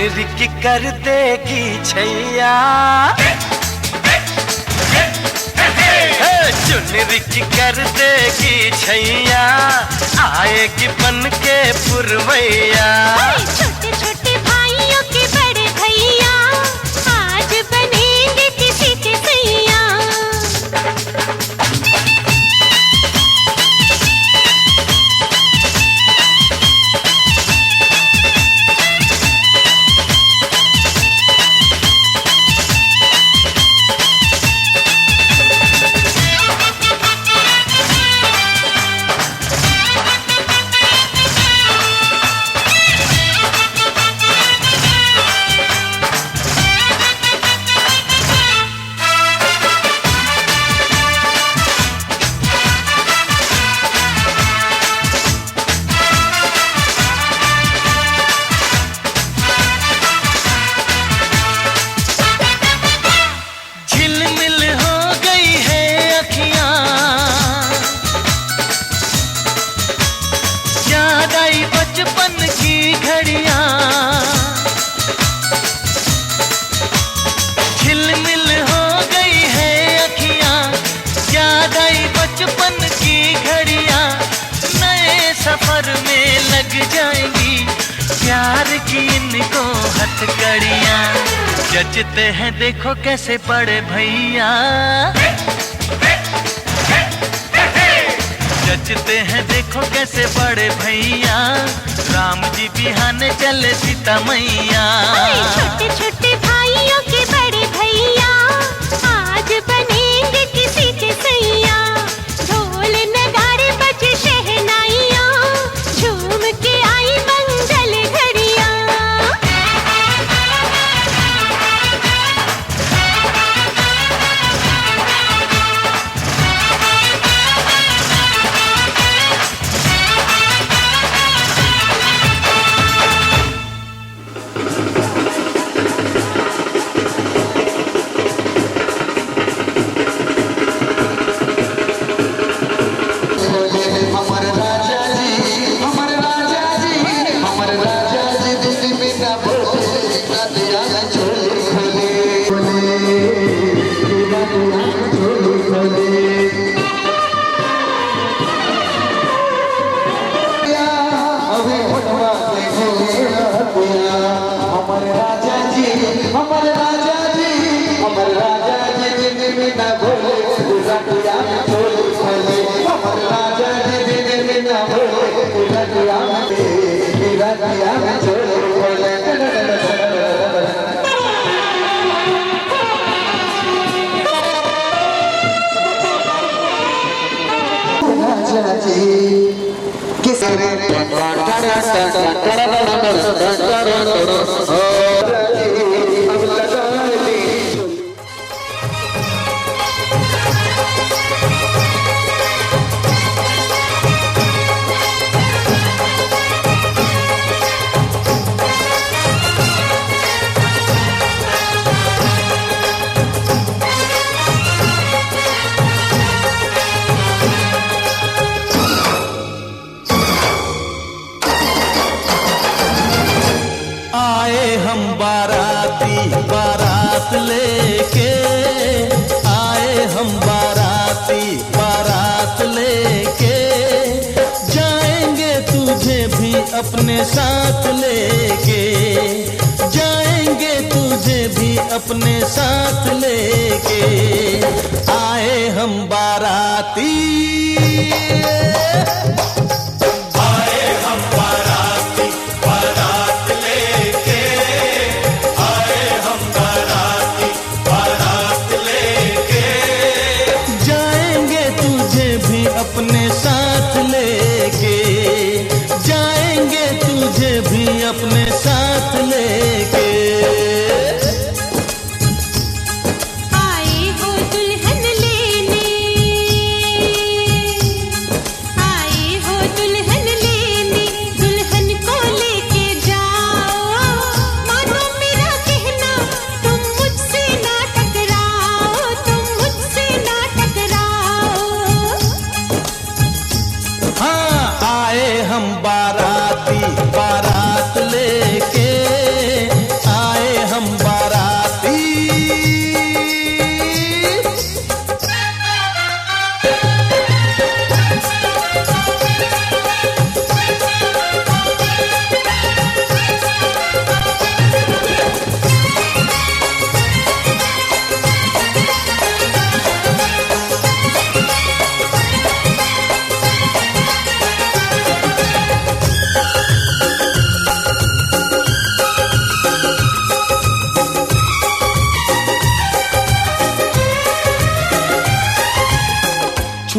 चुनरी की कर देगी छैया, चुनरी की कर देगी छैया, आएगी बन के पुरवैया। छोटे छोटे भाइयों के बड़े भैया, आज बनेंगे किसी के सैया। बचपन की घड़ियां झिलमिल हो गई है अखियां, याद आई बचपन की घड़ियां। नए सफर में लग जाएंगी प्यार की इनको हथकड़ियां। जचते हैं देखो कैसे बड़े भैया, जचते हैं देखो कैसे बड़े भैया। राम जी बिहाने चले सीता मैया। छोटे छोटे भाइयों के बड़े भैया, आज बनेंगे किसी के सैया। ढोल नगाड़े बजे शहनाइयाँ, झूम के आई मंगल घड़ियाँ। बारात लेके आए हम, बारात लेके जाएंगे तुझे भी अपने साथ लेके, जाएंगे तुझे भी अपने साथ लेके। आए हम बाराती, अपने साथ लेके जाएंगे तुझे भी अपने साथ लेके। आए हो दुल्हन लेने,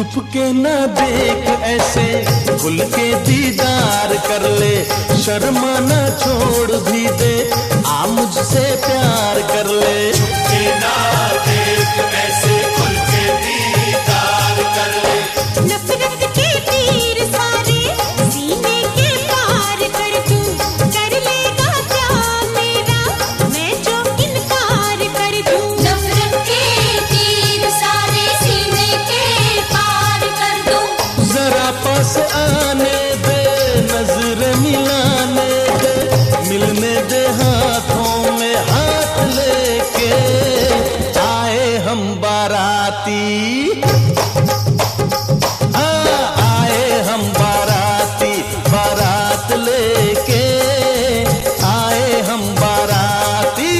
छुप के ना देख ऐसे, खुल के दीदार कर ले, शर्मा ना छोड़ भी दे, आ मुझसे प्यार कर ले। छुप के ना देख ऐसे, खुल के दीदार कर ले। नफरत के तीर सारे सीने के पार कर दूं, कर लेगा क्या मेरा मैं जो इनकार कर दूं। नफरत के तीर सारे सीने के पार कर दूं। जरा पास आने दे, नजर मिलाने दे, मिलने दे हाथों में हाथ लेके, आए हम बाराती, आए हम बाराती, बारात लेके आए हम बाराती।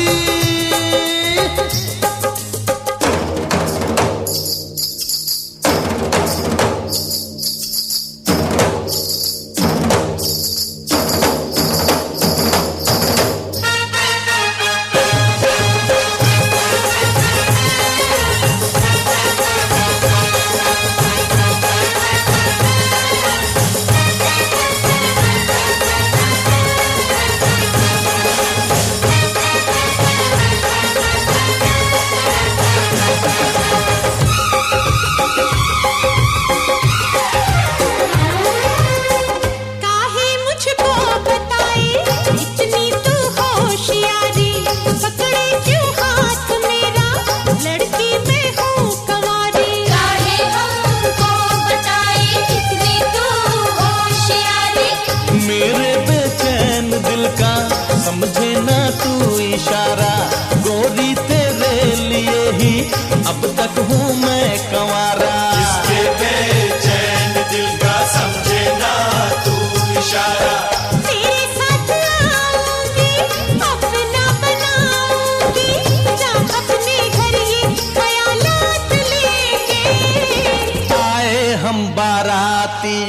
काहे मुझको बताए इतनी तू होशियारी, पकड़े क्यों हाथ मेरा लड़की मैं हूँ कंवारी। काहे हमको बताए इतनी तू होशियारी, मेरे बेचैन दिल का समझे ना तू इशारा, गोरी तेरे लिए ही अब तक हूँ मैं कंवारा। इसके बेचैन दिल का समझे ना तू इशारा। तेरे साथ आऊंगी अपना बनाऊंगी, जा अपने घर ये ख्यालात लेके, आए हम बाराती,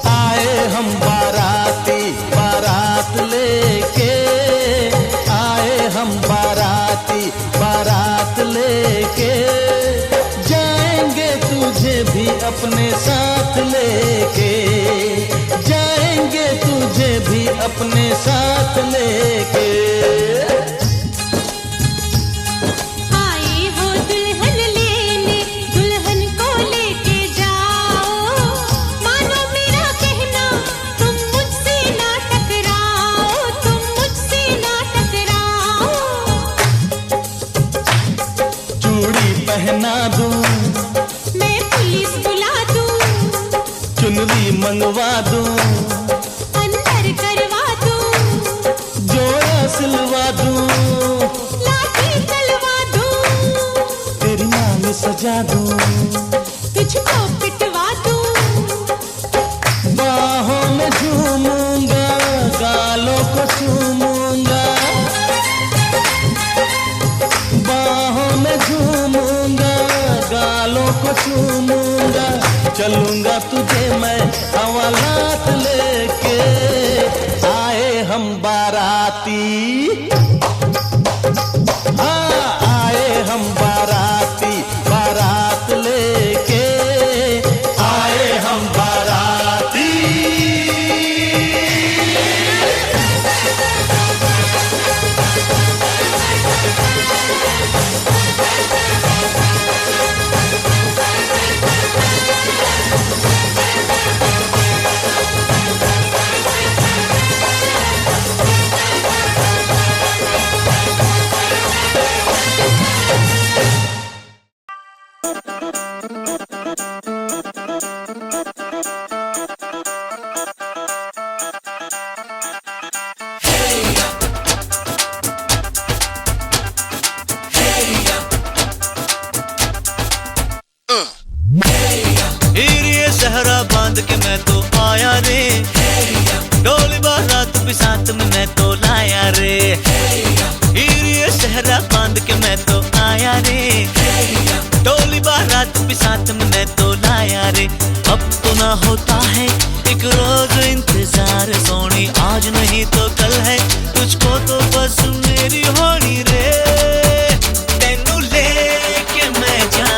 आए हम बाराती, बारात लेके आए हम बाराती, बारात लेके जाएंगे तुझे भी अपने साथ लेके, जाएंगे तुझे भी अपने साथ लेके। आए हो दुल्हन लेने, दुल्हन को लेके जाओ, मानो मेरा कहना तुम मुझसे ना टकराओ, तुम मुझसे ना टकराओ। चूड़ी पहना दूं, मैं पुलिस बुला दूं, चुनरी मंगवा दूं, अंदर करवा दूं, जोड़ा सिलवा दूं, लाठी चलवा दूं, तेरी नाम सजा दूं, तुझको पिटवा दूं। बाहों में झूमूंगा, गालों को चूमूंगा, बाहों में झूमूंगा, गालों को चूमूंगा, चलूंगा तुझे मैं हवालात लेके, आए हम बाराती, आए हम बाराती, बारात लेके आए हम बाराती। हीरे सहरा बांध के मैं तो आया रे, डोली बारात भी साथ में मैं तो लाया रे। हीरे सहरा बांध के मैं तो आया रे, डोली बारात भी साथ में मैं तो लाया रे। अब तो ना होता है एक रोज इंतजार सोनी, आज नहीं तो कल है, तुझको तो बस मेरी होनी रे। तेनू लेके मैं जा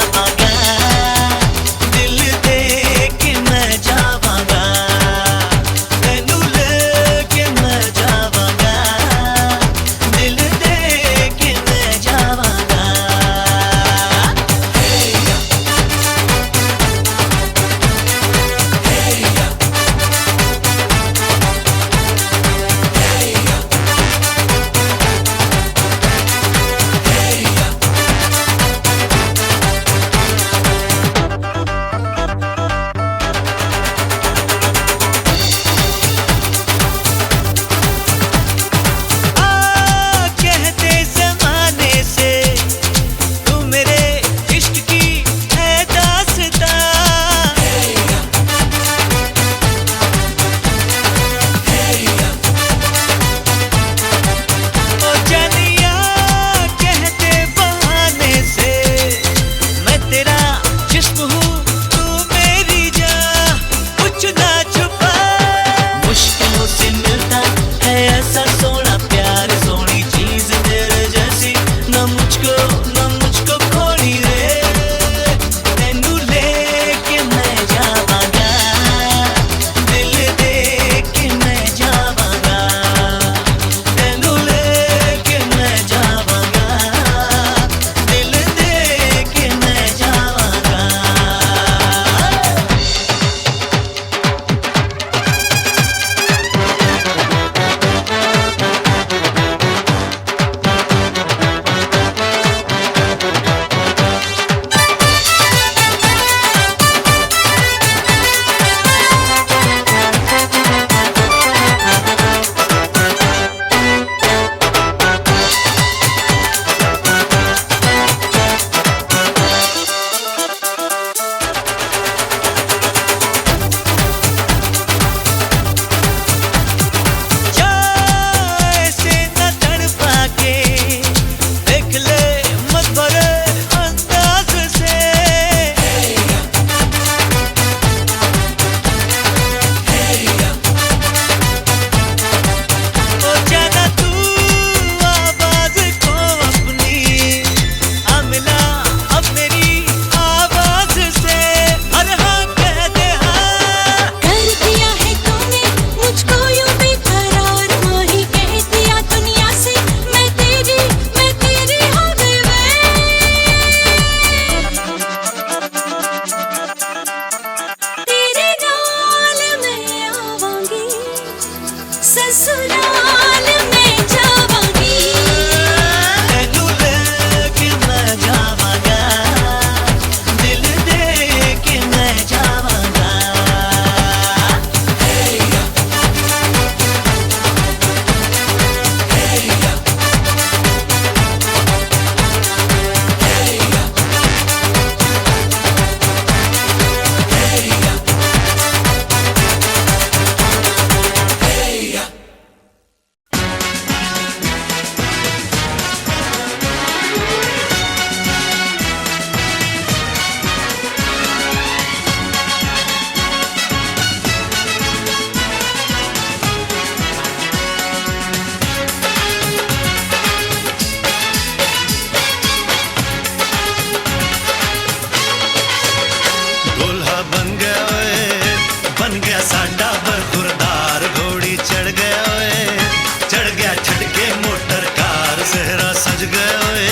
सज गए ओए,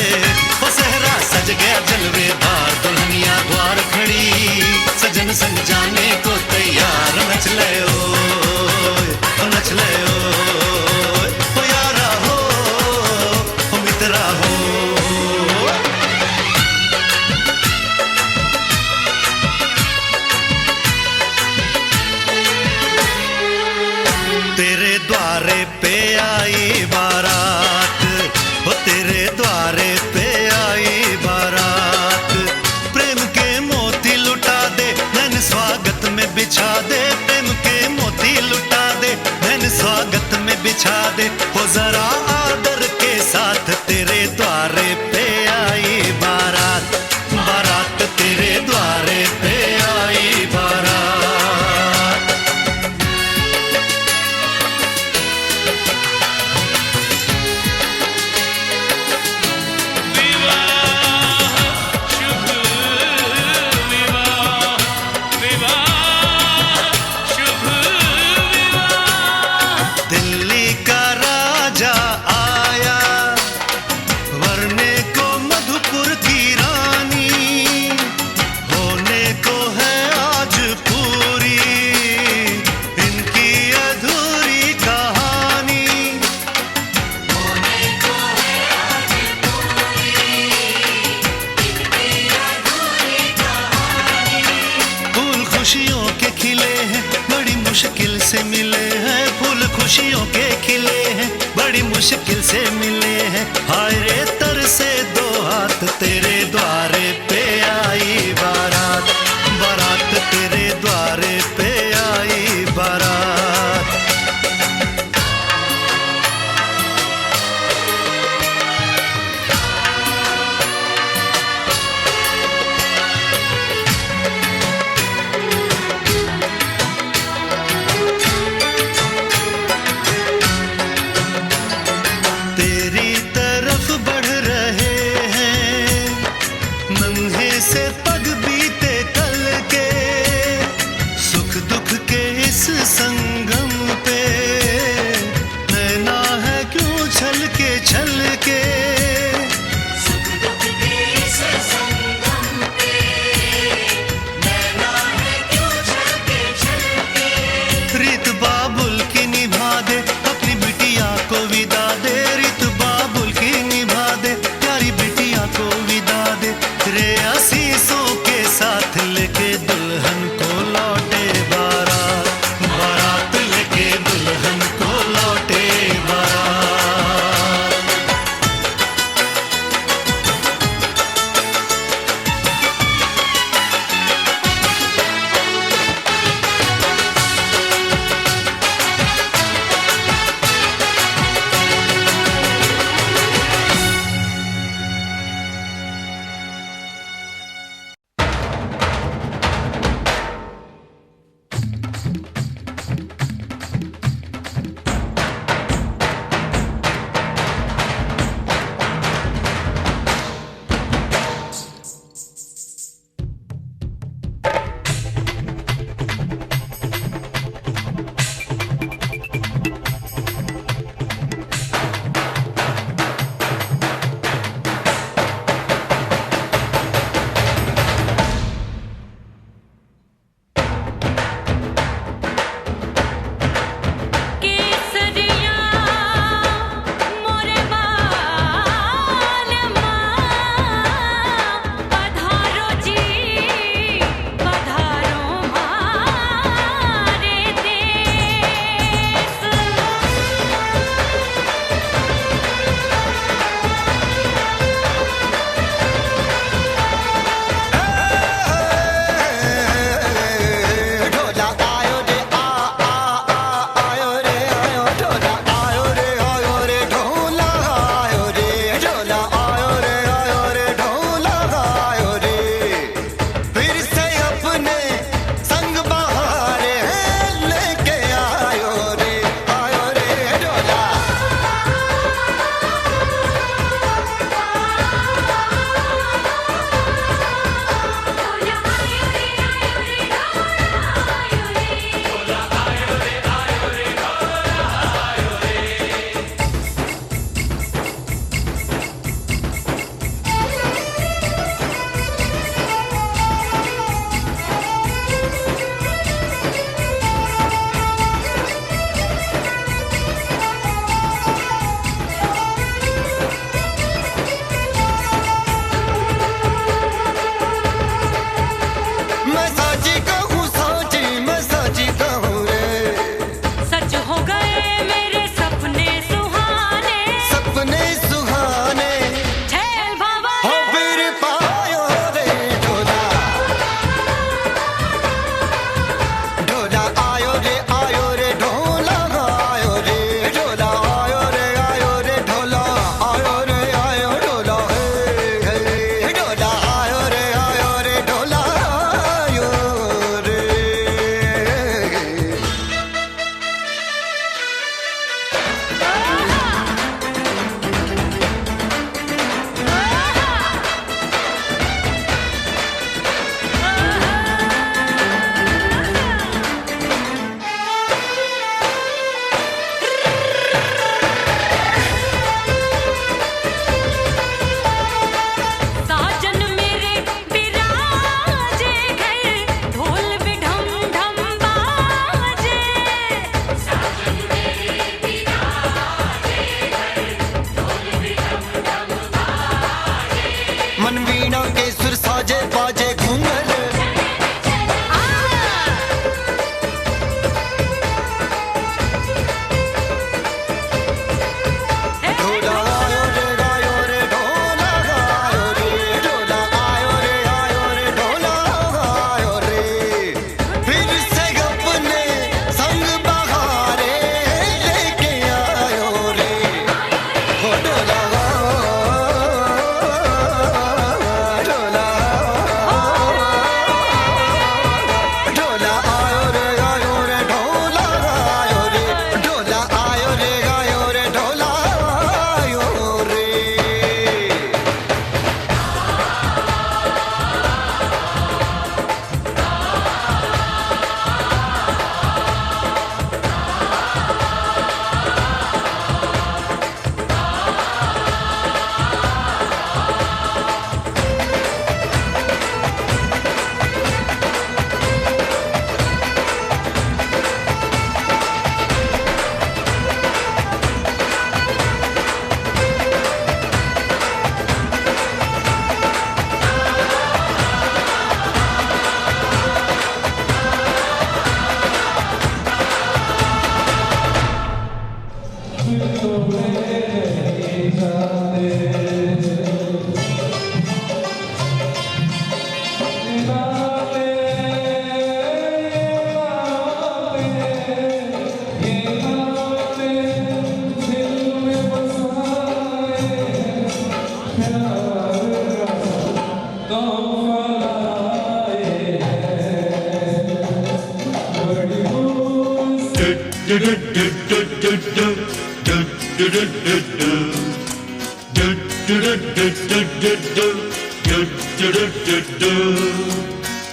ओ सेहरा सज गया जलवेदार, दुल्हनिया द्वार खड़ी, सजन संग जाने को तैयार। नच ले ओए, ओ नच ले ओए, ओ यारा हो, ओ मित्रा हो। तेरे द्वारे पे आई बारात, ओ तेरे द्वारे पे आई बारात, प्रेम के मोती लुटा दे नैन स्वागत में बिछा दे, प्रेम के मोती लुटा दे नैन स्वागत में बिछा दे, हो जरा आदर के साथ तेरे द्वारे पे आई बारात, बारात तेरे द्वारे पे आई बारात। दिल्ली का राजा आया, वरने को मधुपुर की रानी, होने को है आज पूरी इनकी अधूरी कहानी। फूल खुशियों के खिले हैं, बड़ी मुश्किल से मिले हैं, फूल खुशियों के खिले हैं, बड़ी मुश्किल से मिले हैं, हाय रे तर से दो हाथ तेरे द्वारे पे आई बारात, बारात तेरे द्वारे पे आई बारात। तेरी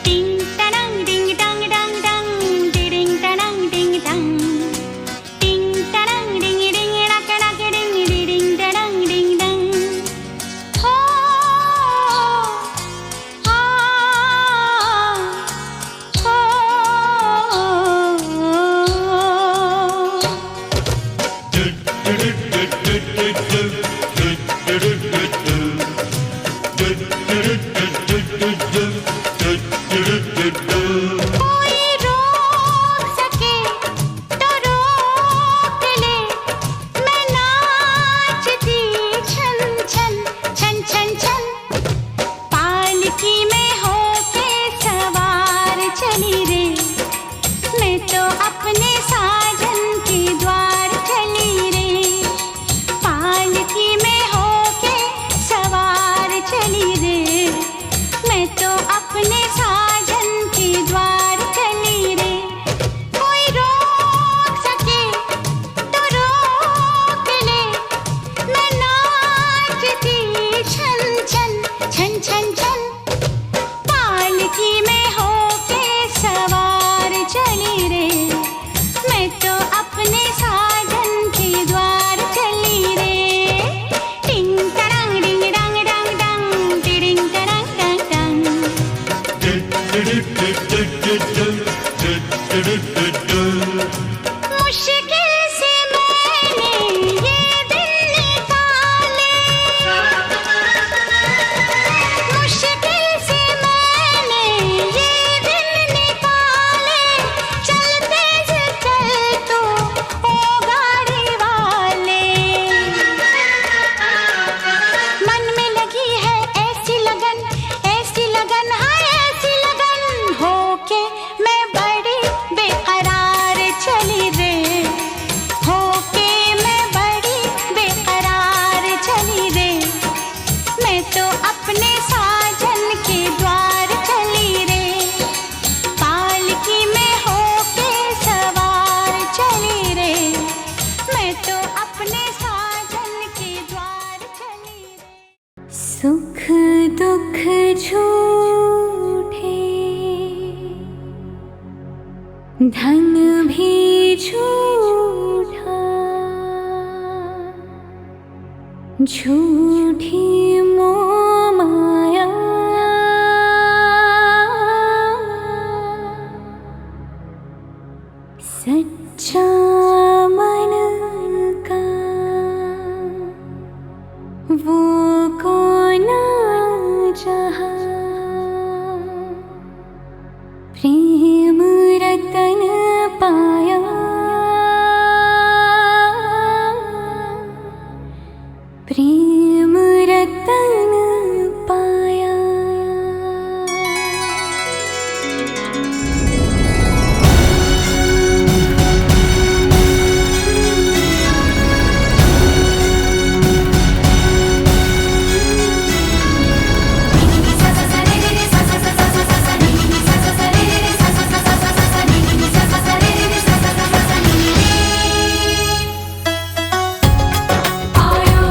Ding tarang ding dang dang dang, ding tarang ding dang. Ding tarang ding ding dak dak ding ding tarang ding dang. Ho ha ho. कोई रोक सके तो रोक ले, मैं नाचती छन छन छन छन छन। पालकी में होके सवार चली रे, मैं तो अपने साजन के द्वार चली रे। पालकी में होके सवार चली रे, मैं तो अपने साजन के द्वार चली रे। कोई रोक सके तो रोक ले, मैं नाचती छन छन छन छन छन। पालकी में होके सवार चली रे, मैं तो अपने साजन के द्वार चली रे। टिंग तरंग डिंग डंग डंग डंग, टिडिंग तरंग डंग डंग। मुश्किल से मैंने ये दिन निकाले, मुश्किल से मैंने ये दिन निकाले। चलते से चल तो ओ गाड़ी वाले, मन में लगी है ऐसी लगन हाँ ऐसी लगन। होके मैं बड़ी बेकरार चली रे, होके मैं बड़ी बेकरार चली रे। मैं तो अपने साजन के द्वार चली रे, पालकी में होके सवार चली रे। मैं तो अपने साजन के द्वार चली रे। सुख दुख झूठे, धन भी झूठा, झूठी मोह माया। सच्चा मन का वो कौन जहाँ, प्रेम रतन पाया। प्रेम रतन पाया। आयो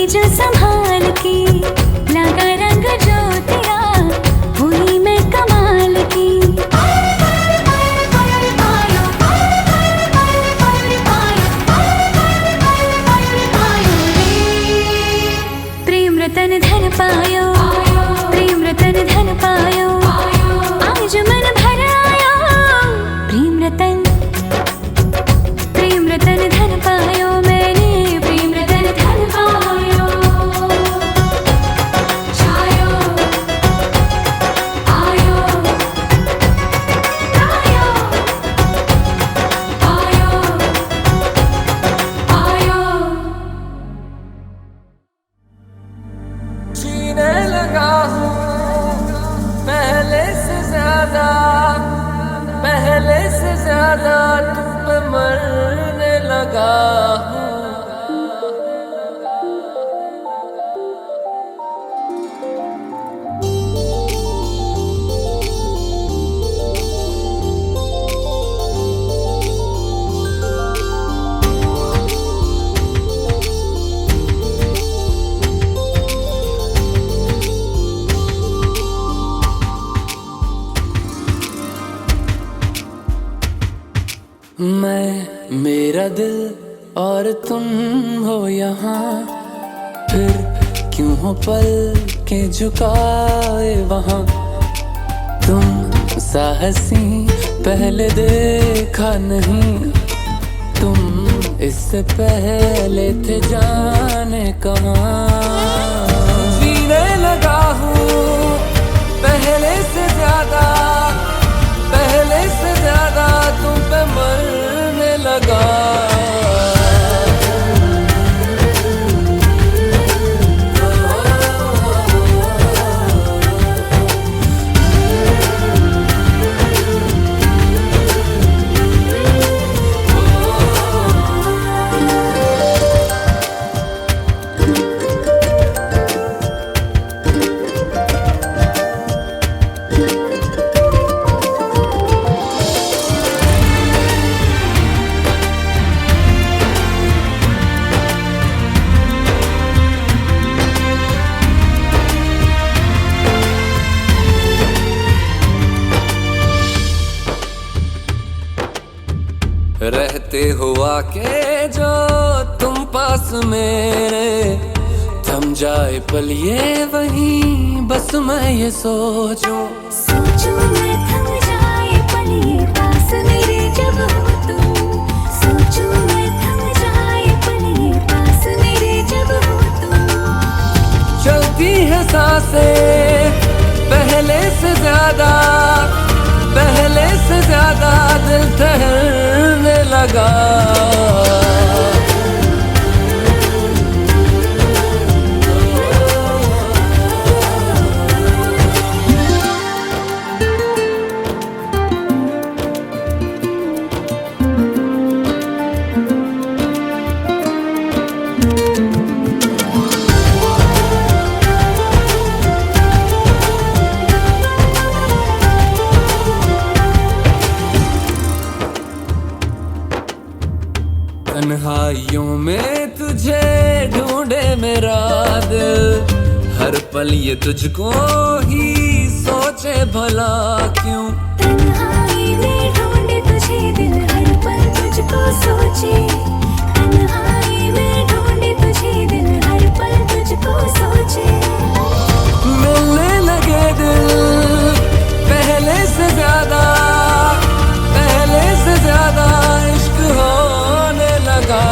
जो संभाल के लगा रंग जो तेरा हुई मैं कमाल की। प्रेम रतन धन पायो, प्रेम रतन धन पायो, आज मन भर आयो। प्रेम रतन धन पायो, मैंने प्रेम रतन धन पायो। छायो आयो आयो आयो आयो। जीने लगा हूँ पहले से ज्यादा तुम पे मरने लगा हूँ। मैं, मेरा दिल और तुम हो यहाँ, फिर क्यों हो पल के झुकाए वहाँ। तुम साहसी पहले देखा नहीं, तुम इससे पहले थे जाने कहाँ। जीने लगा हूँ पहले से ज्यादा तुम पे मरने लगा। रहते हुआ के जो तुम पास मेरे, थम जाए पल ये वहीं बस मैं ये सोचूं मैं थम जाए पल ये पास मेरे जब हो तुम। सोचूं मैं थम जाए पल ये पास मेरे जब हो तुम। चलती है सांसें पहले से ज्यादा दिल ठहरने लगा। तन्हाइयों में तुझे ढूंढे मेरा दिल, हर पल ये तुझको ही सोचे भला क्यों। तन्हाई में ढूंढे तुझे दिल, हर पल तुझको सोचे। तन्हाई में ढूंढे तुझे दिल, हर पल तुझको सोचे। मिलने लगे दिल पहले से ज्यादा इश्क होने लगा।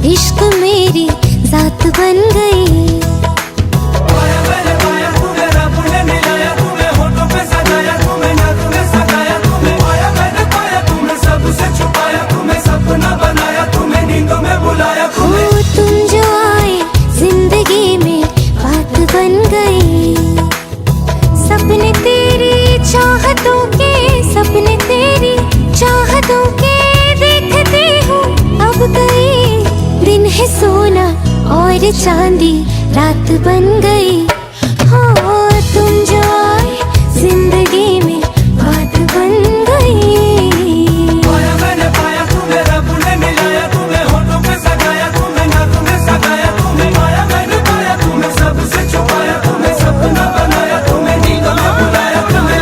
इश्क मेरी जात बन गई। पाया मैंने पाया तुम्हें रब ने मिलाया, तुम्हें होठों पे सजाया, तुम्हें नग में और चांदी रात बन गई। हो तुम जो आए जिंदगी में बात बन गई। पाया मैंने पाया तुम्हें, रब ने मिलाया तुम्हें, होठों पे सगाया तुम्हें, नाक में सगाया तुम्हें। पाया मैंने पाया तुम्हें, सबसे छुपाया तुम्हें, सपना बनाया तुम्हें, नींदों में बुलाया तुम्हें।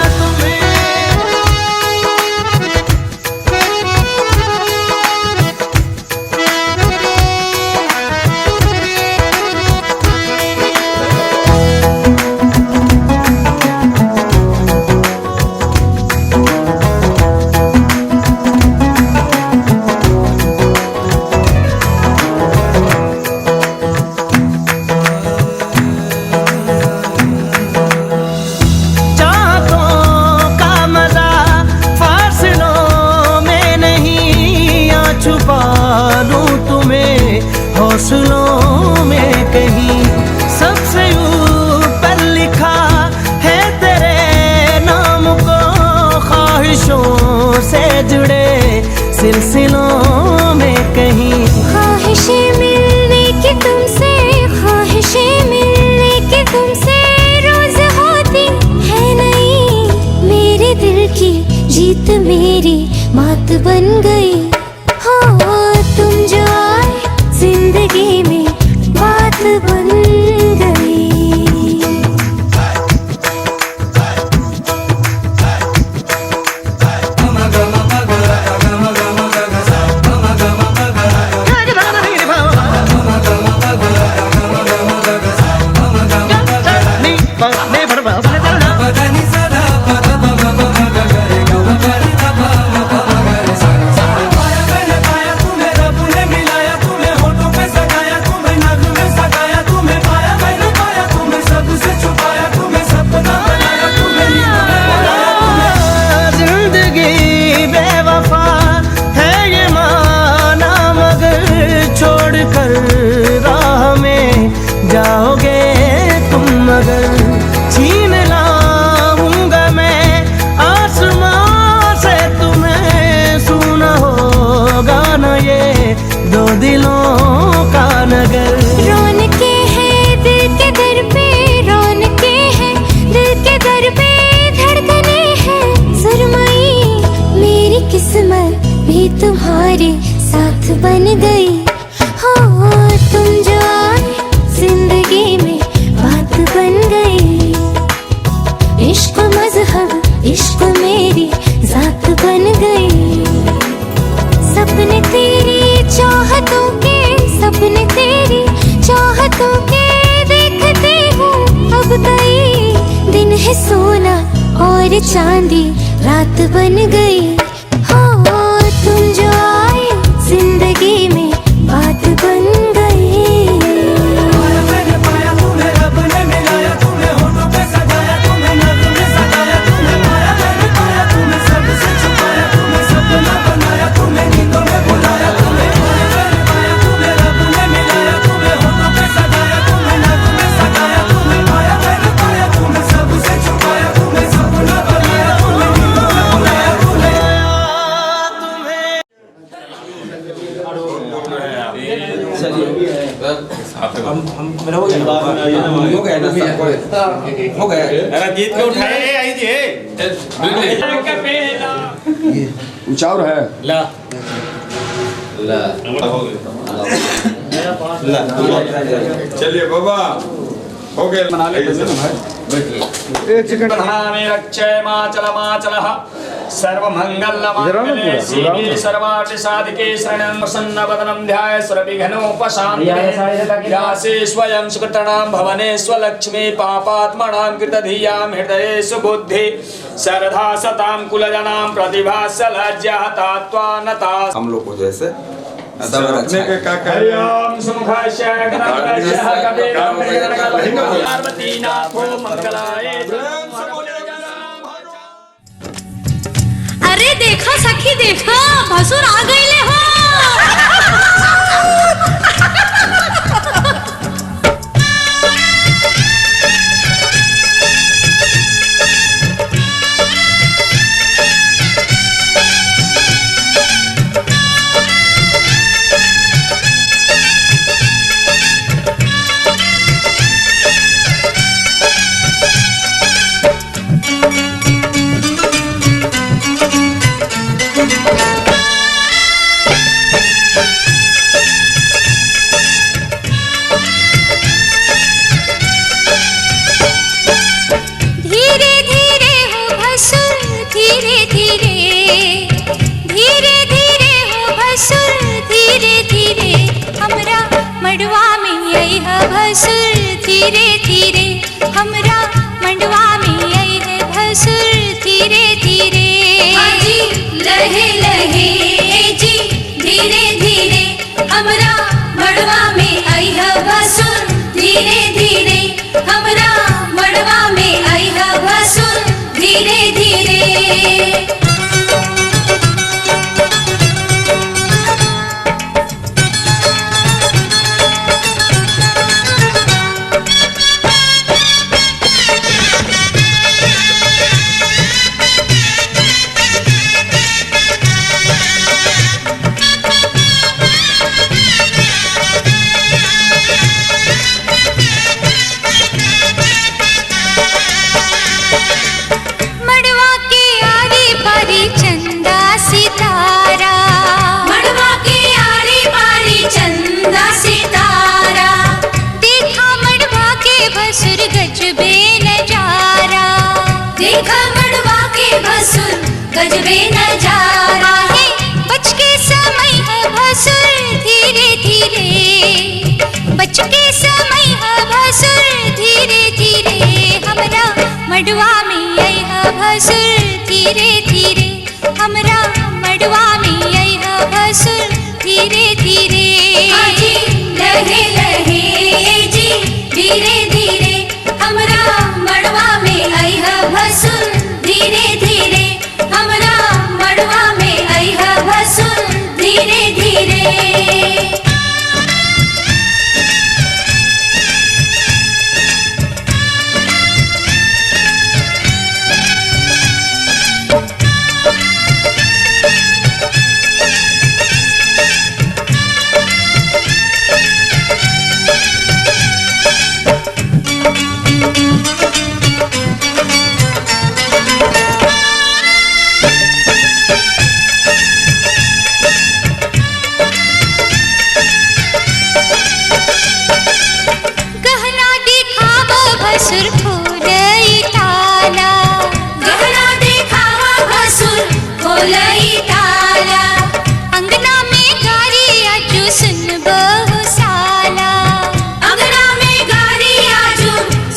चाहतों का मजा फासलों में नहीं, या छुपा लूं तुम्हें हौसलों में कहीं। सबसे ऊपर लिखा है तेरे नाम को, ख्वाहिशों से जुड़े सिलसिलों में कहीं। ख्वाहिशें मिलने की तुमसे, ख्वाहिशें मिलने की तुमसे रोज होती है नहीं। मेरे दिल की जीत मेरी मात बन गई। हो तुम जो आए जिंदगी में बात बन गई। पाया मैंने पाया तुम्हें, रब ने मिलाया तुम्हें, होठों पे सगाया तुम्हें, नाक में सगाया तुम्हें। पाया मैंने पाया तुम्हें, सबसे छुपाया तुम्हें, सपना बनाया तुम्हें, नींदों में बुलाया तुम्हें। जिंदगी बेवफा है ये माना, मगर छोड़ कर राह में जाओगे तुम, मगर छीन लाऊंगा मैं आसमां से तुम्हें। सुना होगा न ये दो दिलों का नगर। रौनके हैं दिल के दर पे, रौनके हैं दिल के दर पे, धड़कने हैं सरमाई। मेरी किस्मत भी तुम्हारे साथ बन गई। हो तुम जो आए जिंदगी में बात बन गई। इश्क मजहब, इश्क मेरी जात बन गई। सपने तेरी चाहतों के, सपने तेरी चाहतों के देखते हूँ अब कई दिन है। सोना और चांदी रात बन गई। हो तुम जो आए जिंदगी में बात बन गई। पाया मैंने पाया तुम्हें, रब ने मिलाया तुम्हें, होठों पे सगाया तुम्हें, नाक में सगाया तुम्हें। पाया मैंने पाया तुम्हें, सबसे छुपाया तुम्हें, सपना बनाया तुम्हें, नींदों में बुलाया तुम्हें। पाया मैंने पाया तुम्हें, रब ने मिलाया तुम्हें, होठों पे सगाया तुम्हें, नाक में सगाया तुम्हें। पाया मैंने पाया तुम्हें, सबसे छुपाया तुम्हें, सपना बनाया तुम्हें, नींदों में बुलाया तुम्हें। जीत के उठाए आई थी। उचावर है ला चलिए बाबा हो गए। सर्वमंगलमांगल्ये शिवे सर्वार्थ साधिके शरणं प्रसन्नवदनं ध्याये सर्वविघ्नोपशान्तये। व्यासे स्वयं सुकृतानां भवने स्वलक्ष्मी पापात्मनां कृतधियां हृदयेषु बुद्धि श्रद्धा सतां कुलजनां प्रतिभा सलज्जा तात्वानता। हम लोग को जैसे अपने के का कर हरिओम सुमुखाय गणपतये कपिलं पार्वतीनाथो मंगलाय। अरे देखो सखी देखो, भसुर आ गईले हो। धीरे धीरे हो भसुर धीरे धीरे, धीरे धीरे हो भसुर धीरे धीरे, हमरा मड़वा में आई है भसुर धीरे धीरे, हमरा मड़वा में आई है भसुर धीरे धीरे। हाजी लहे लहे जी धीरे धीरे, हमरा मड़वा में आई है भसुर धीरे धीरे, हमरा मड़वा में आई है भसुर धीरे धीरे। मड़वा के आरी पारी चंदा सितारा, मड़वा के आरी पारी चंदा सितारा, देखा मड़वा के भसुर गजबे नजारा, देखा मड़वा के भसुर गजबे नजारा। हे बच के समय है भसुर धीरे धीरे, बच के समय है भसुर धीरे धीरे, हमरा मड़वा में आई है भसुर धीरे धीरे, हमरा मड़वा में आई है भसुर धीरे धीरे। हाजी लहे लहे जी धीरे धीरे, हमरा मड़वा में आई है भसुर धीरे धीरे, हमरा मड़वा में आई है भसुर धीरे धीरे। गहना दिखावो भसुर खोलई ताला, गहना देखावा भसुर खोलई ताला, अंगना में गारी आजू सुन बहु साला, अंगना में गारी आजू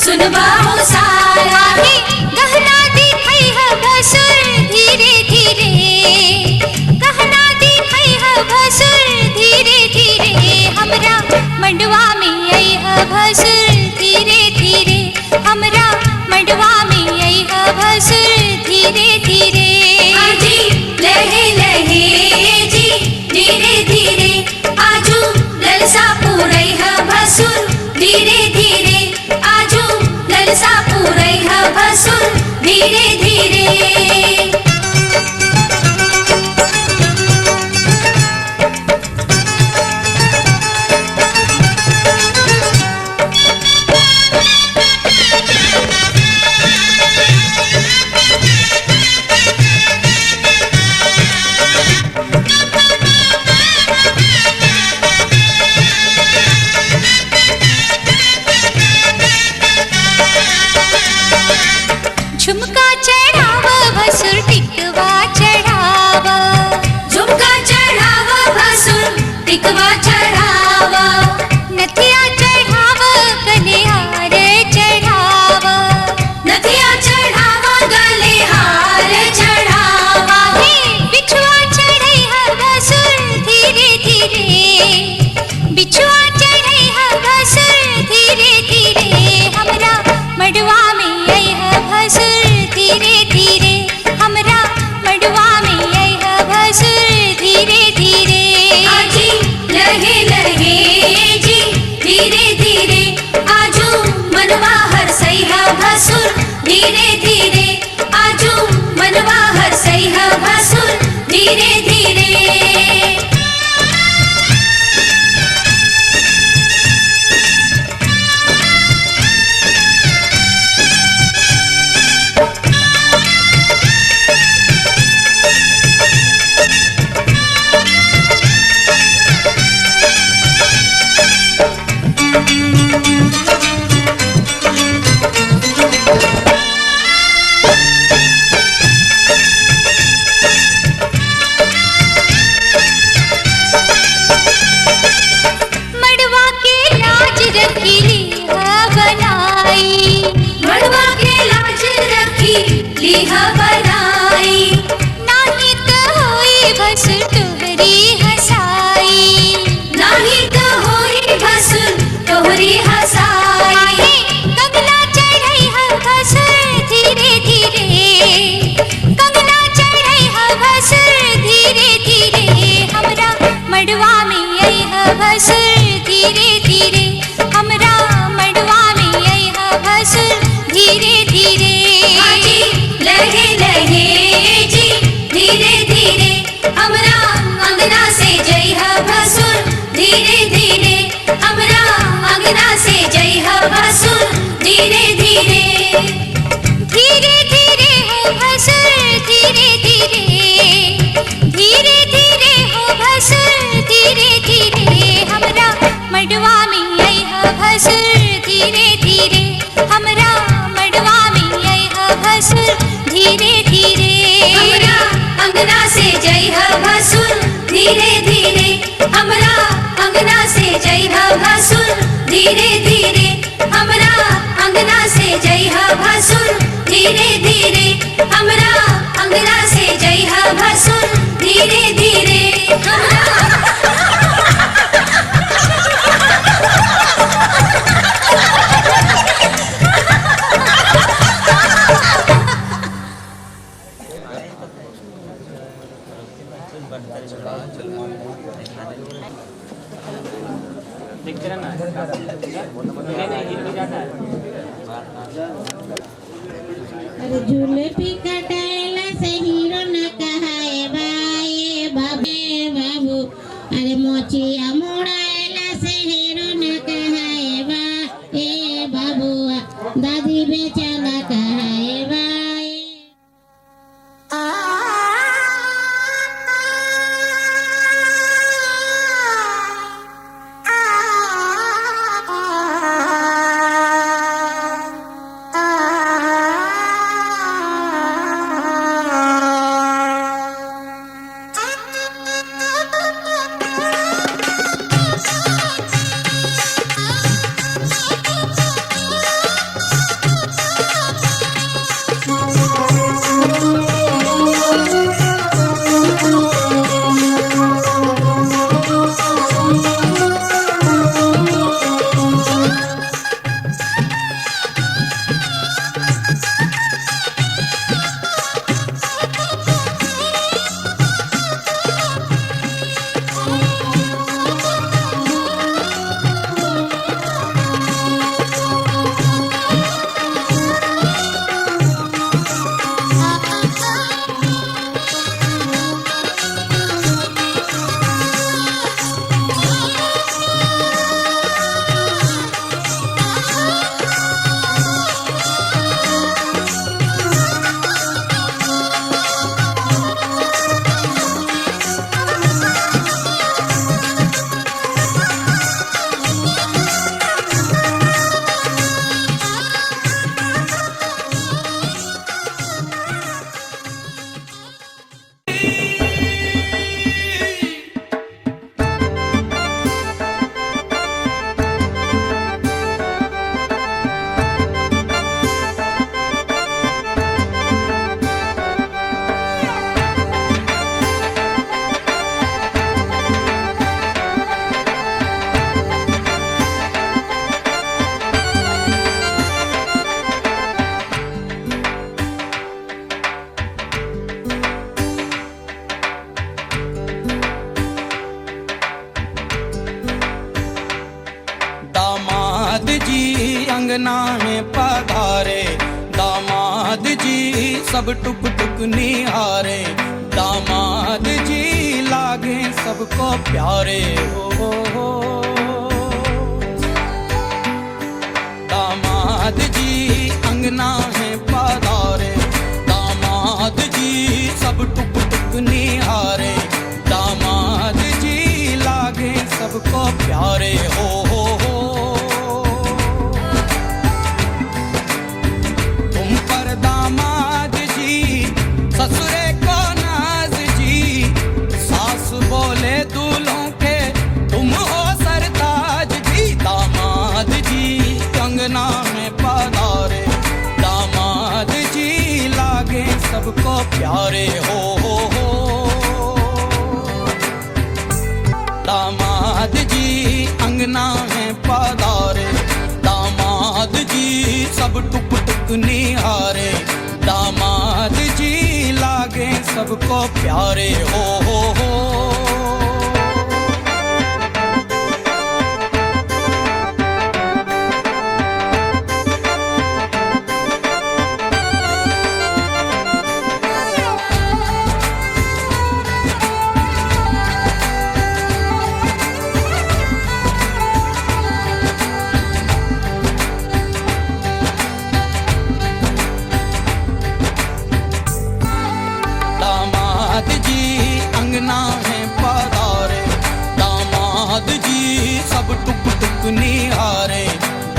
सुनबाहु साला। हे गहना दिखाई है भसुर धीरे धीरे, गहना दिखाई है भसुर धीरे धीरे, हमरा मड़वा में आई है भसुर धीरे धीरे, हमरा मड़वा में आई है भसुर धीरे धीरे। हाजी लहे लहे जी धीरे धीरे, आजू ललसा पूरई है भसुर धीरे धीरे, आजू ललसा पूरई है भसुर धीरे धीरे। झुमका चढ़ाव भसुर टिकवा चढ़ाव, झुमका चढ़ावा भसुर टिकवा चढ़ावा, नथिया चढ़ाव गले हार चढ़ाव, नथिया चढ़ावा गले हार चढ़ावा। हे बिछुआ चढ़ई है भसुर धीरे धीरे, बिछुआ चढ़ई है भसुर धीरे धीरे, हमरा मड़वा में आई है भसुर धीरे धीरे, हमरा मड़वा में आई है भसुर धीरे धीरे। हाजी लहे लहे जी धीरे धीरे, आजू मनवा हरसई है भसुर धीरे धीरे, आजू मनवा हरसई है भसुर धीरे धीरे। अंगना से जय हो भसुर धीरे धीरे धीरे धीरे हो भसुर धीरे धीरे धीरे धीरे हो भसुर धीरे धीरे हमरा मडवा में आई हो भसुर धीरे धीरे हमरा मडवा में आई हो भसुर धीरे धीरे हमरा अंगना से जय हो भसुर धीरे धीरे हमरा अंगना से जय हो भसुर धीरे धीरे हमरा अंगना से जय हो भसुर धीरे धीरे हमरा अंगना से जय हो भसुर धीरे धीरे अरे जुल्फी कटाएला से हीरो न कहाए बाए बाबू अरे मोचिया मोड़ाएला से हीरो न कहाए बा ए बाबू दादी बेचाला कहाए बाए अंगना में पधारे दामाद जी सब टुक टुक निहारे दामाद जी लागे सबको प्यारे हो दामाद जी अंगना में पधारे दामाद जी सब टुक टुक निहारे दामाद जी लागे सबको प्यारे हो दामाद जी ससुरे को नाज जी सास बोले दूल्हों के तुम हो सरताज जी दामाद जी अंगना में पधारे दामाद जी लागे सबको प्यारे हो दामाद जी अंगना में पधारे दामाद जी सब टुक टुक निहारे दामाद जी लागे सबको प्यारे हो ना है पधारे, दामाद जी सब टुक टुक निहारे,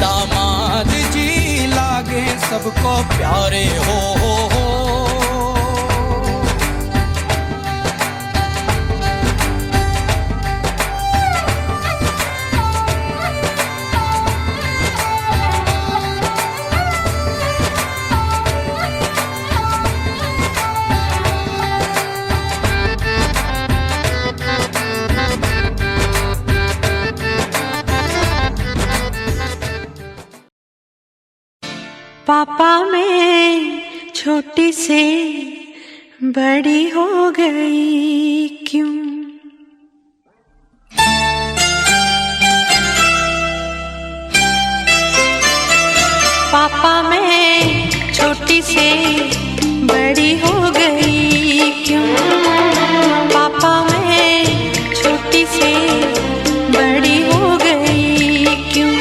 दामाद जी लागे सबको प्यारे हो। पापा मैं छोटी से बड़ी हो गई क्यों? पापा मैं छोटी से बड़ी हो गई क्यों? पापा मैं छोटी से बड़ी हो गई क्यों?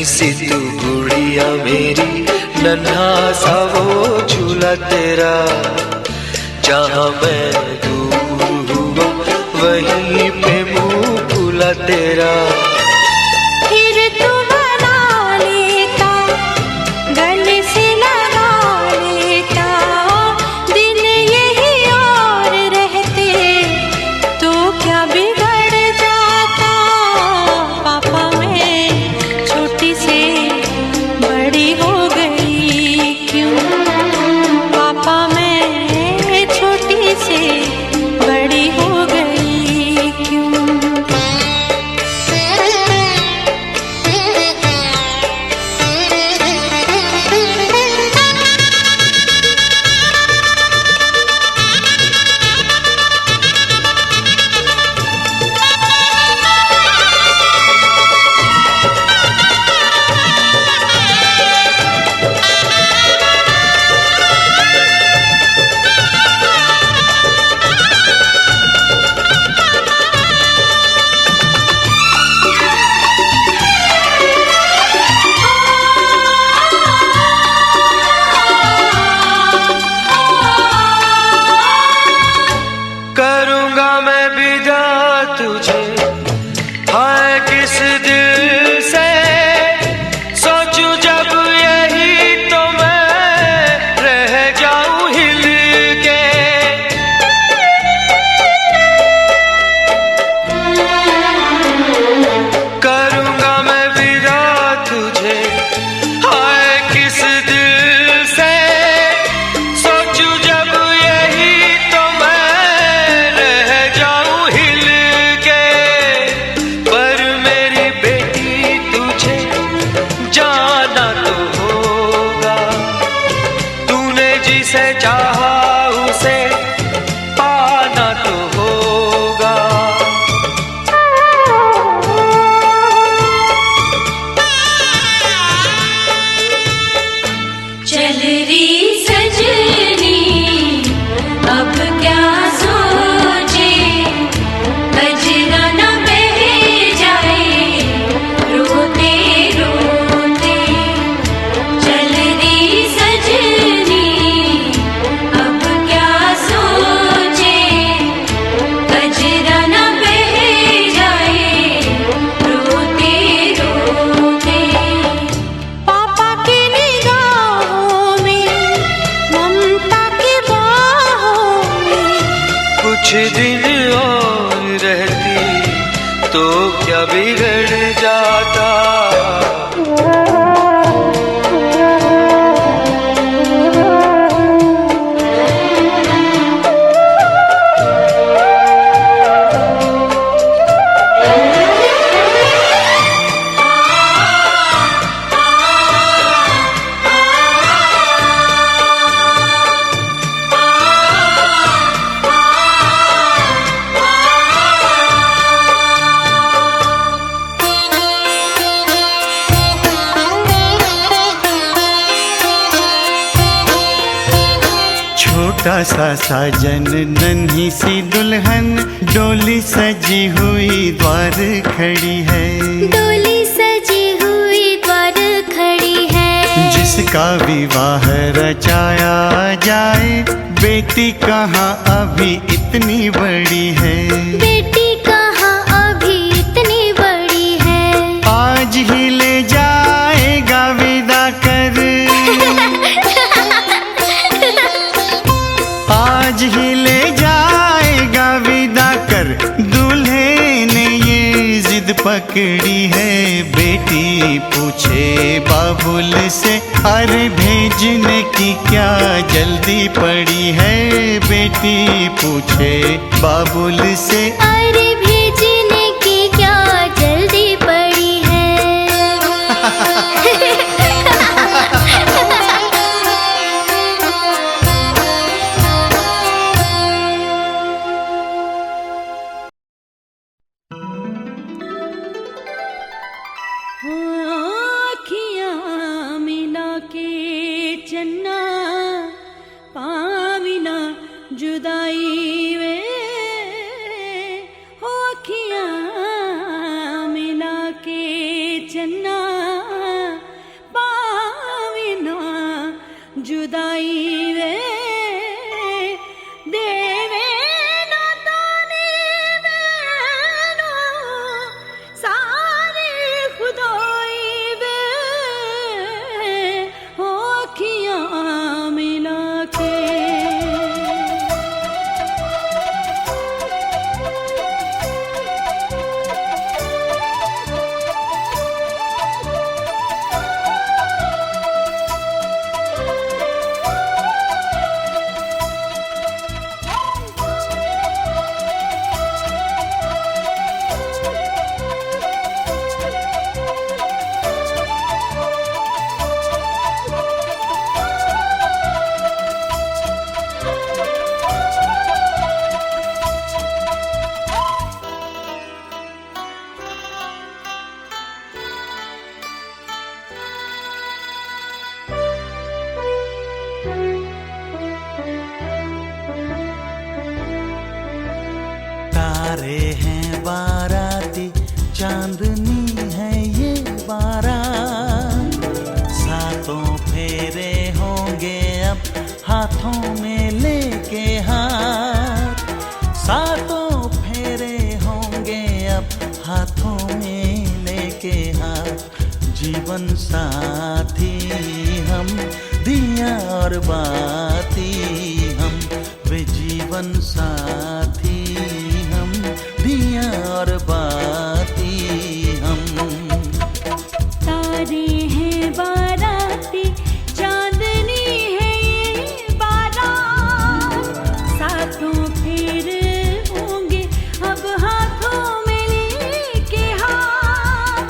सी तू गुड़िया मेरी, नन्हा सा वो झूला तेरा, जहाँ मैं दूर हुआ वहीं पे मुँह फूला तेरा। फिर तू बना लेता, गले से लगा लेता, दिन यही और रहते तो क्या बिगड़ जाता। पापा मैं छोटी से बड़ी हो गई क्यों? पापा मैं छोटी से बड़ी हो गई क्यों? कुछ दिन और रहती तो क्या बिगड़ जाता। छोटा सा साजन नन्ही सी दुल्हन डोली सजी हुई द्वार खड़ी है। डोली सजी हुई द्वार खड़ी है। जिसका विवाह रचाया जाए बेटी कहाँ अभी इतनी बड़ी है। बेटी कहाँ अभी इतनी बड़ी है। आज ही ले जाएगा विदा कर आज ही ले जाएगा विदा कर। दूल्हे ने ये जिद पकड़ी है। बेटी पूछे बाबुल से अरे भेजने की क्या जल्दी पड़ी है। बेटी पूछे बाबुल से अरे भेजने की क्या जल्दी पड़ी है। आँखियाँ मिला के चन्ना पाविना जुदाई वे हो। आँखियाँ मिला के चन्ना पाविना जुदाई वे देवे ना ताने मैनो सारे खुदाई वे हो। आँखियाँ मिला के तारे हैं बाराती चांदनी है ये बारात। सातों फेरे होंगे अब हाथों में लेके हाथ। सातों फेरे होंगे अब हाथों में लेके हाथ। जीवन साथी हम दिया और बाती हम वे जीवन साथी हम दिया और बाती हम। तारे हैं बाराती चांदनी है ये बारात। सातों फेर होंगे अब हाथों में लेके हाथ।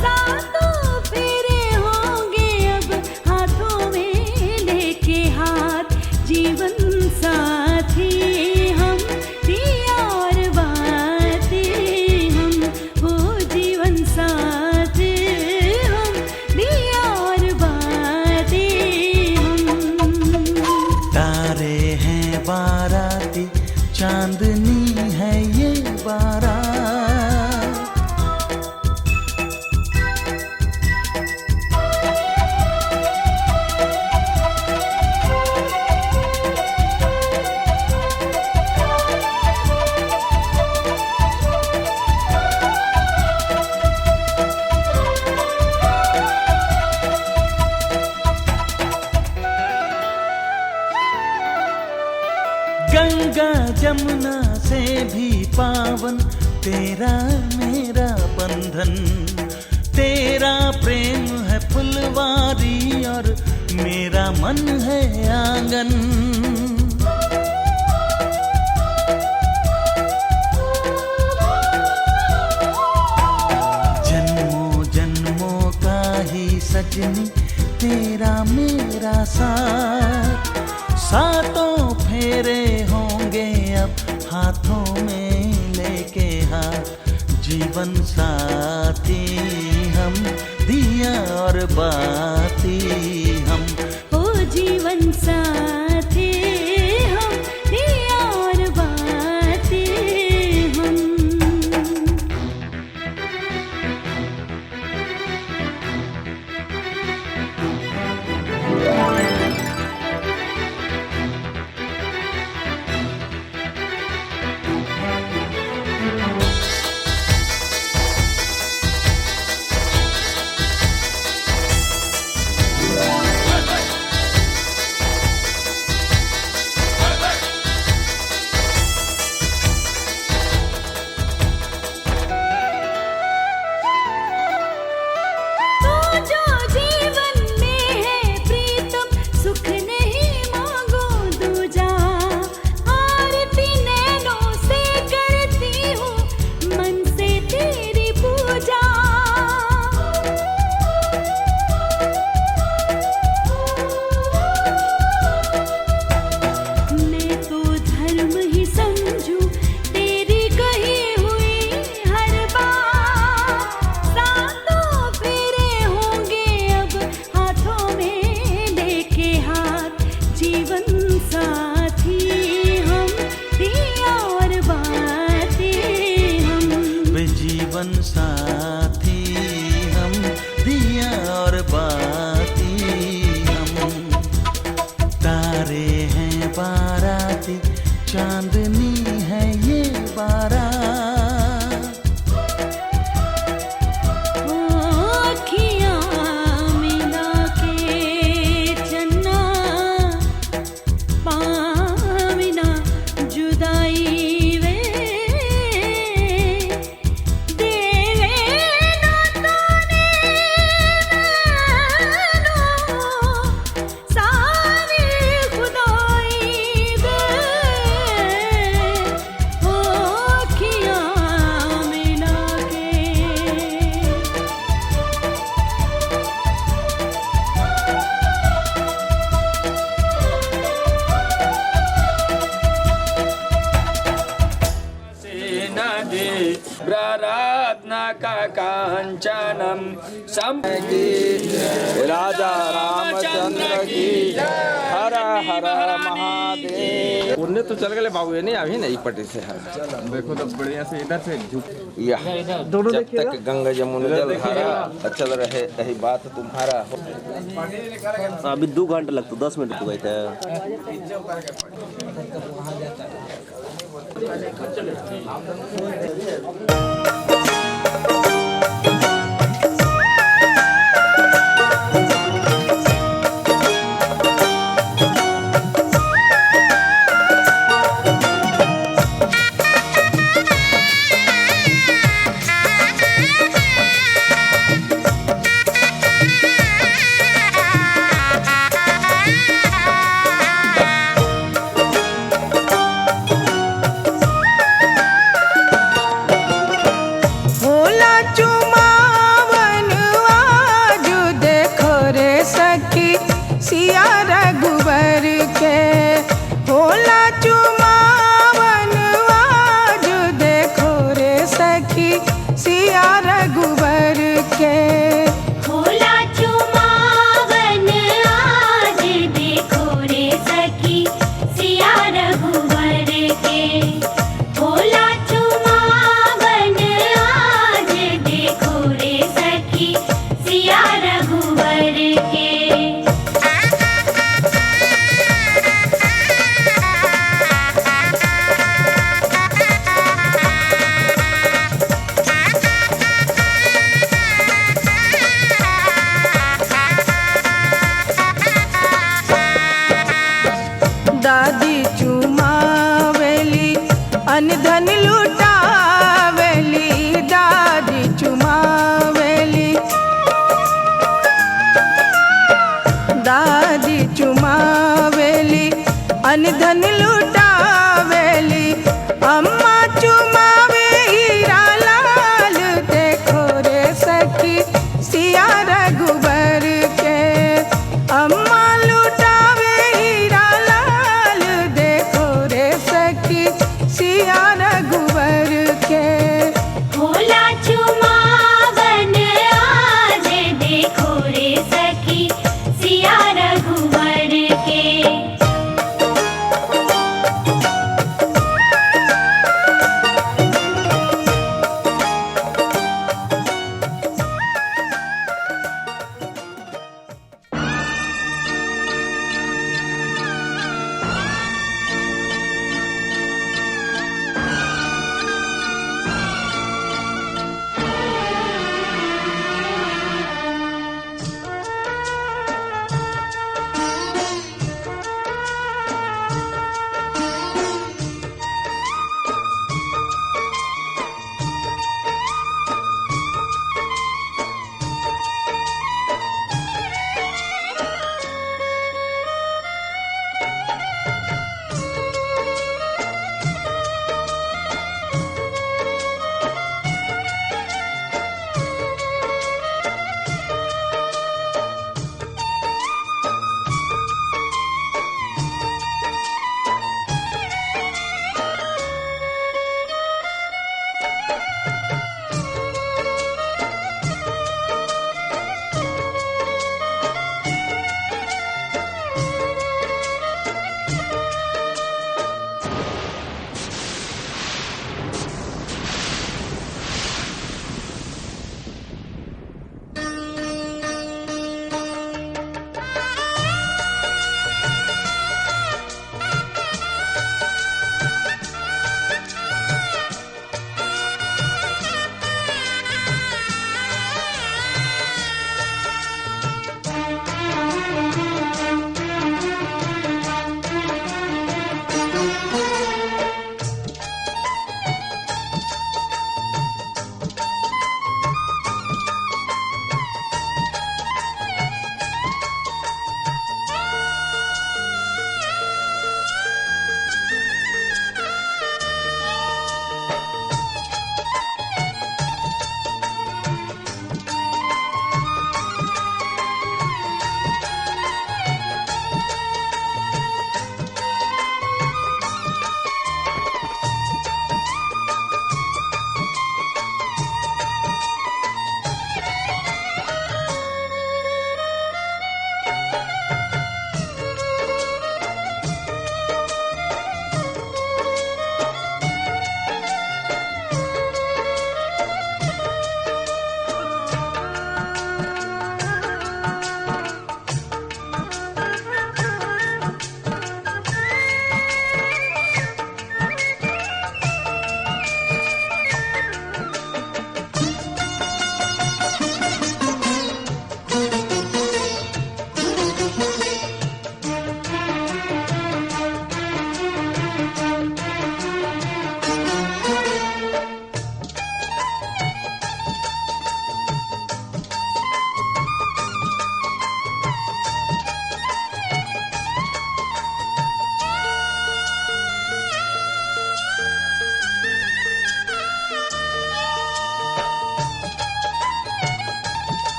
सातों फेरे होंगे अब हाथों में लेके हाथ। जीवन साथी हम दिया और बातें हम हो। जीवन साथी हम दिया और बातें हम। तारे हैं बाराती चांदनी है ये बारात। गंगा जमुना से भी पावन तेरा मेरा बंधन, तेरा प्रेम है फुलवारी और मेरा मन है आंगन। जन्मों जन्मों का ही सजनी तेरा मेरा साथ, सातों फेरे होंगे अब हाथों में लेके हाथ, जीवन साथी हम दिया और बाती हम। ओ जीवन साथी हम दिया और बाती हम। चांदनी है ये बारात। अखियाँ मिला के चन्ना पाविना जुदाई वे देवे ना ताने सारी खुदाई वे अखियाँ मिला के। नदी ब्ररत्न कांचनम संगी राजा रामचंद्र की हर हर महादेव। उन्हें तो चल गए बाबू, ये नहीं अभी नहीं पटी से है। देखो तो बढ़िया से इधर से झुक दोनों जब तक गंगा जमुना जल धारा चल रहे यही बात तुम्हारा। अभी 2 घंटे लगता, 10 मिनट तो गए थे। भोला चुमावन आज देखो रे सखी सिया रघुबर के। भोला चुमावन आज देखो रे सखी सिया रघुबर के। भोला चुमावन आज देखो रे सखी सिया रघुवर के। भोला चुमावन आज देखो रे सखी सिया रघुवर के। धन लुटावेली दादी चुमावेली दादी चुमावेली अनधन लुटावेली अम्मा चुमावे हीरा लाल देखो रे सखी सिया रघुबर के अम्मा लुटावे हीरा लाल देखो रे सखी सिया रघुबर के भोला चुमावन आज देखो रे सखी सिया रघुवर के।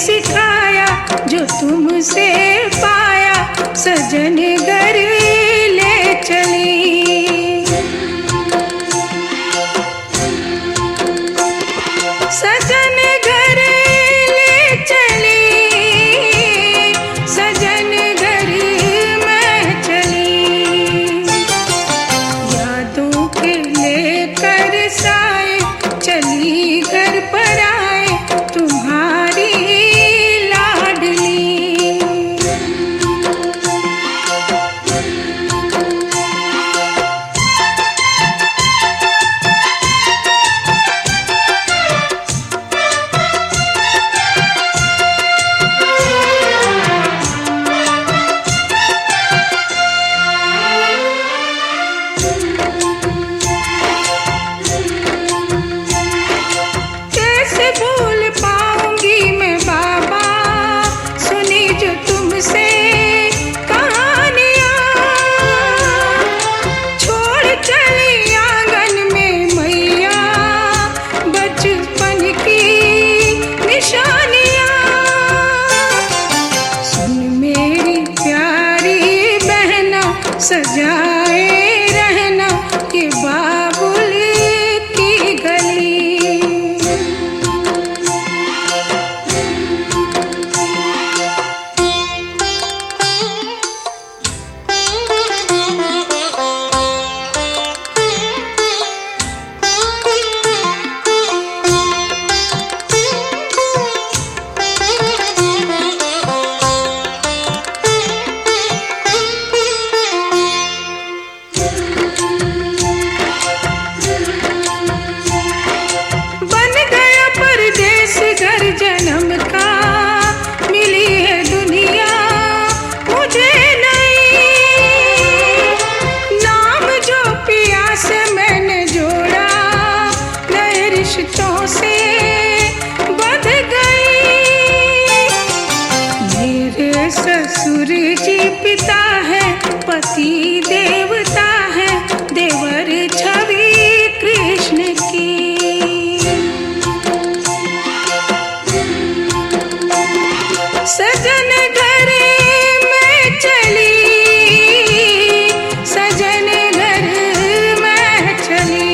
सिखाया जो तुमसे पाया सजन घर ले चली। सजन घर ले चली, सजन घर में चली। यादों के लेकर साए चली घर पर आए तुम्हारी भूल पाऊंगी मैं बाबा सुनी जो तुमसे कहानियाँ। छोड़ चली आंगन में मैया बचपन की निशानियाँ। सुन मेरी प्यारी बहना सजाए रहना ये बाबुल की गली। बन गया परदेस घर जन्म का मिली है दुनिया मुझे नई। नाम जो पिया से मैंने जोड़ा नए रिश्तों से बंध गई। मेरे ससुर जी पिता है पति देवता है देवर छवि कृष्ण की। सजन घर में चली सजन घर में चली।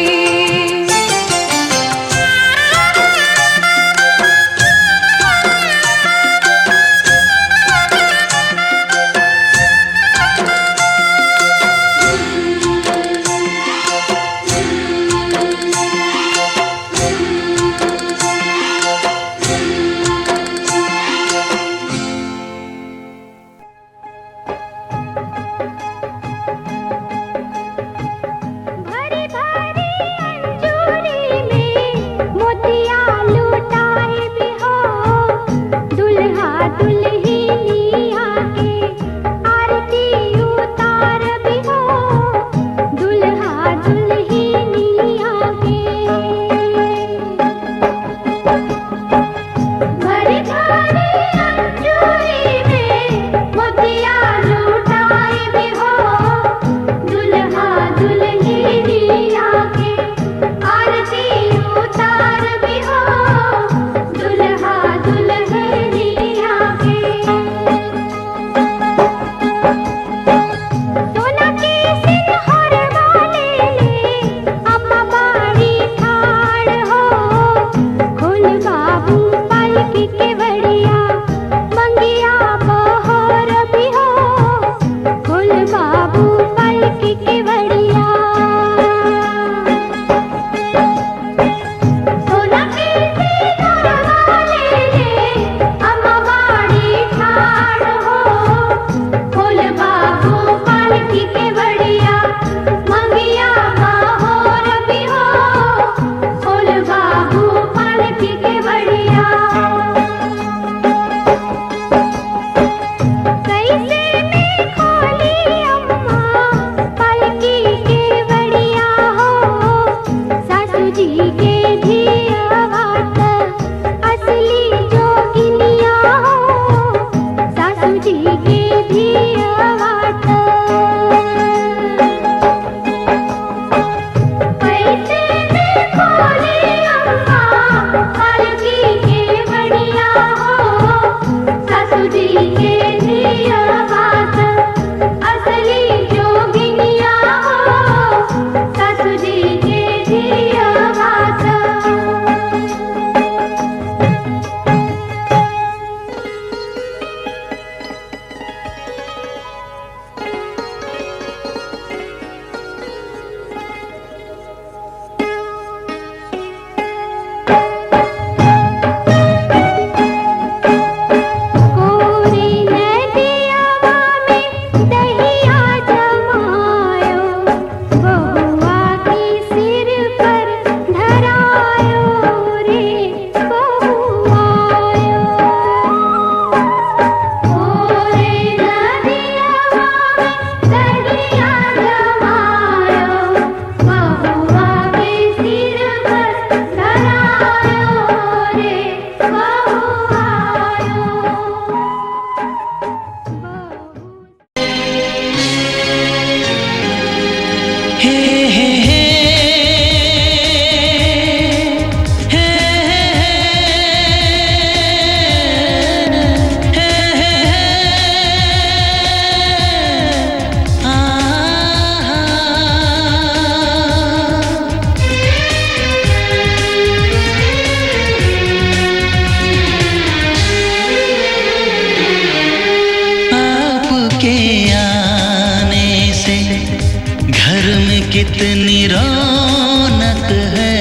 कितनी रौनक है,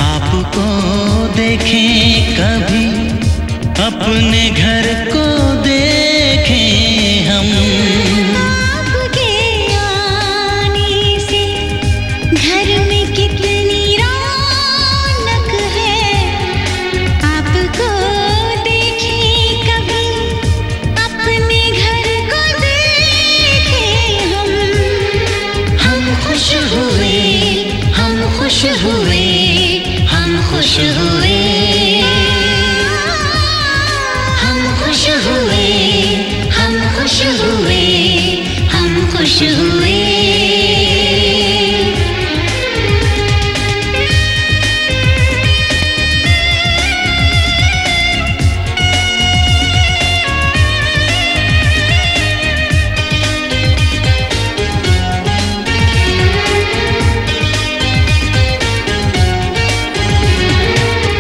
आपको देखें कभी, अपने घर को देखें हम। आपके आने से घर में कितनी रौनक है, आपको देखें कभी, अपने घर को देखें हम। हम खुश हुए, हम खुश हुए, हम खुश हुए, हम खुश हुए, हम खुश हुए, हम खुश हुए।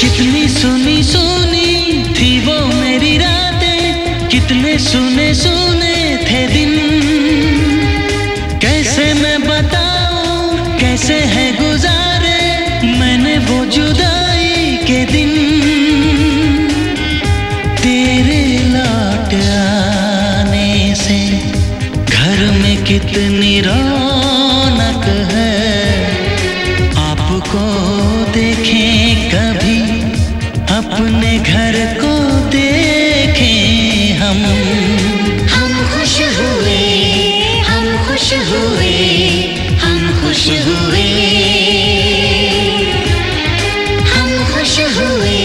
कितनी सुनी सुनी थी वो मेरी रातें, कितने सुने सुने थे दिन। कैसे मैं बताऊं कैसे है गुजारे मैंने वो जुदाई के दिन। तेरे लौट आने से घर में कितनी रौनक है, आपको देखें कभी, अपने घर को देखें हम। हम खुश हुए, हम खुश हुए, हम खुश हुए, हम खुश हुए,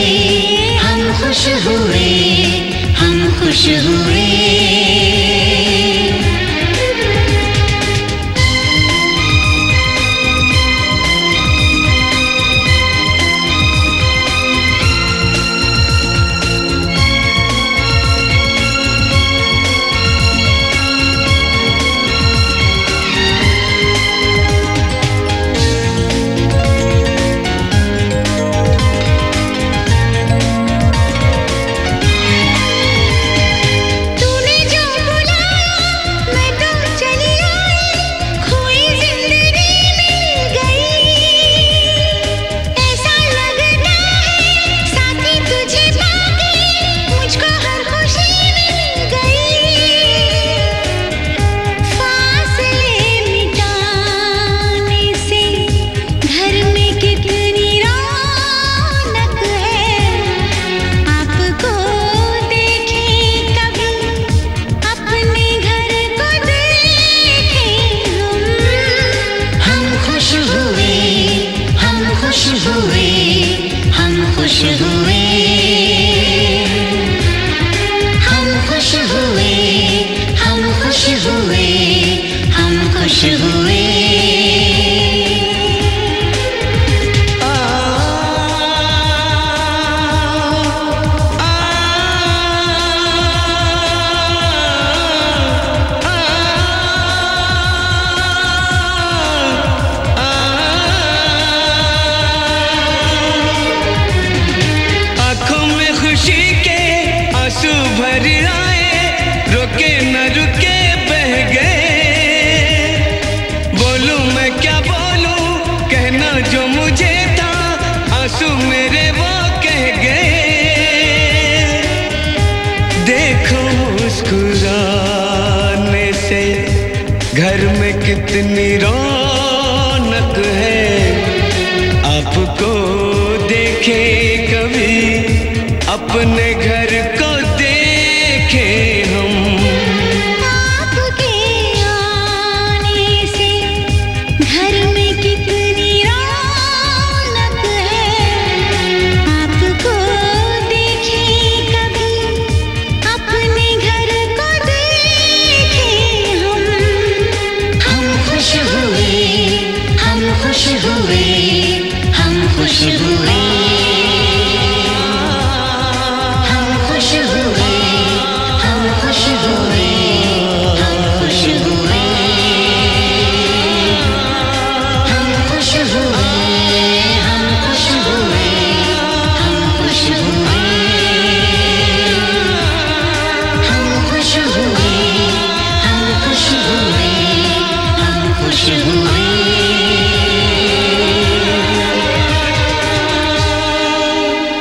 हम खुश हुए, हम खुश हुए। तूने जो बुलाया मैं तो चली आई, खोई जिंदगी मिल गई। ऐसा लगता है साथी तुझे पाके मुझको हर खुशी मिल गई। फासले मिटाने से घर में कितनी रौनक है, आपको देखें कभी, अपने घर को देखें हम। हम खुश हुए, हम खुश हुए, हम खुश हुए, हम खुश हुए, हम खुश हुए, हम खुश हुए। आँखों में खुशी के आंसू भर आए, रुके न रुके बह गए। बोलूं मैं क्या बोलूं, कहना जो मुझे था, आंसू मेरे वो कह गए। देखो मुस्कुराने से घर में कितनी रौनक है, आपको देखे कभी, अपने घर को देखे हम। आपके आने से घर में कितनी रौनक है, आपको देखें कभी, अपने घर को देखें हम। हम खुश हुए, हम खुश हुए, हम खुश हुए, हम खुश हुए, हम खुश हुए, हम खुश हुए, हम खुश हुए, हम खुश हुए, हम खुश हुए, हम खुश हुए, हम खुश हुए, हम खुश हुए।